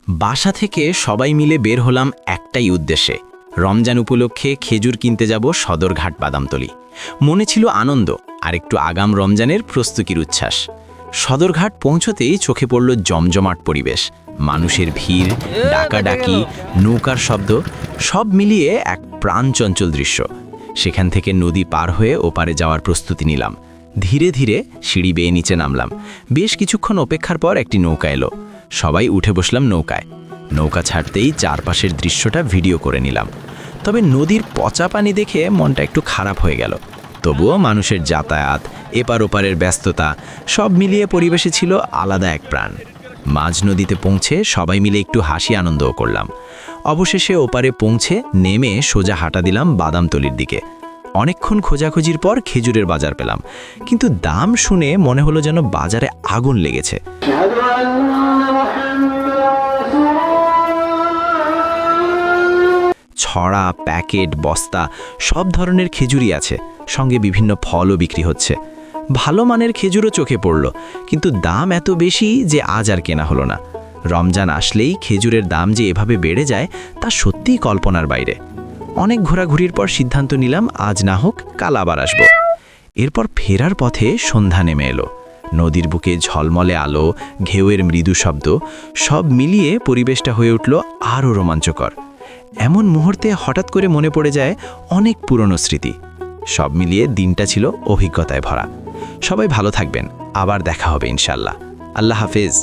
বাসা থেকে সবাই মিলে বের হলাম একটাই উদ্দেশ্যে, রমজান উপলক্ষে খেজুর কিনতে যাব সদরঘাট বাদামতলী। মনে ছিল আনন্দ আর একটু আগাম রমজানের প্রস্তুতির উচ্ছ্বাস। সদরঘাট পৌঁছতেই চোখে পড়ল জমজমাট পরিবেশ, মানুষের ভিড়, ডাকাডাকি, নৌকার শব্দ, সব মিলিয়ে এক প্রাণচঞ্চল দৃশ্য। সেখান থেকে নদী পার হয়ে ওপারে যাওয়ার প্রস্তুতি নিলাম। ধীরে ধীরে সিঁড়ি বেয়ে নিচে নামলাম। বেশ কিছুক্ষণ অপেক্ষার পর একটি নৌকা এলো। সবাই উঠে বসলাম নৌকায়। নৌকা ছাড়তেই চারপাশের দৃশ্যটা ভিডিও করে নিলাম। তবে নদীর পচা পানি দেখে মনটা একটু খারাপ হয়ে গেল। তবুও মানুষের যাতায়াত, এপার ওপারের ব্যস্ততা, সব মিলিয়ে পরিবেশে ছিল আলাদা এক প্রাণ। মাঝ নদীতে পৌঁছে সবাই মিলে একটু হাসি আনন্দও করলাম। অবশেষে ওপারে পৌঁছে নেমে সোজা হাঁটা দিলাম বাদামতলীর দিকে। অনেকক্ষণ খোঁজাখুঁজির পর খেজুরের বাজার পেলাম, কিন্তু দাম শুনে মনে হলো যেন বাজারে আগুন লেগেছে। ছড়া, প্যাকেট, বস্তা সব ধরনের খেজুরই আছে, সঙ্গে বিভিন্ন ফলও বিক্রি হচ্ছে। ভালো মানের খেজুরও চোখে পড়ল, কিন্তু দাম এত বেশি যে আজ আর কেনা হলো না। রমজান আসলেই খেজুরের দাম যে এভাবে বেড়ে যায় তা সত্যিই কল্পনার বাইরে। অনেক ঘোরাঘুরির পর সিদ্ধান্ত নিলাম আজ না হোক কাল আবার আসব। এরপর ফেরার পথে সন্ধ্যা নেমে এলো। নদীর বুকে ঝলমলে আলো, ঢেউয়ের মৃদু শব্দ, সব মিলিয়ে পরিবেশটা হয়ে উঠল আরও রোমাঞ্চকর। এমন মুহূর্তে হঠাৎ করে মনে পড়ে যায় অনেক পুরনো স্মৃতি। সব মিলিয়ে দিনটা ছিল অভিজ্ঞতায় ভরা। সবাই ভালো থাকবেন, আবার দেখা হবে ইনশাল্লাহ। আল্লাহ হাফেজ।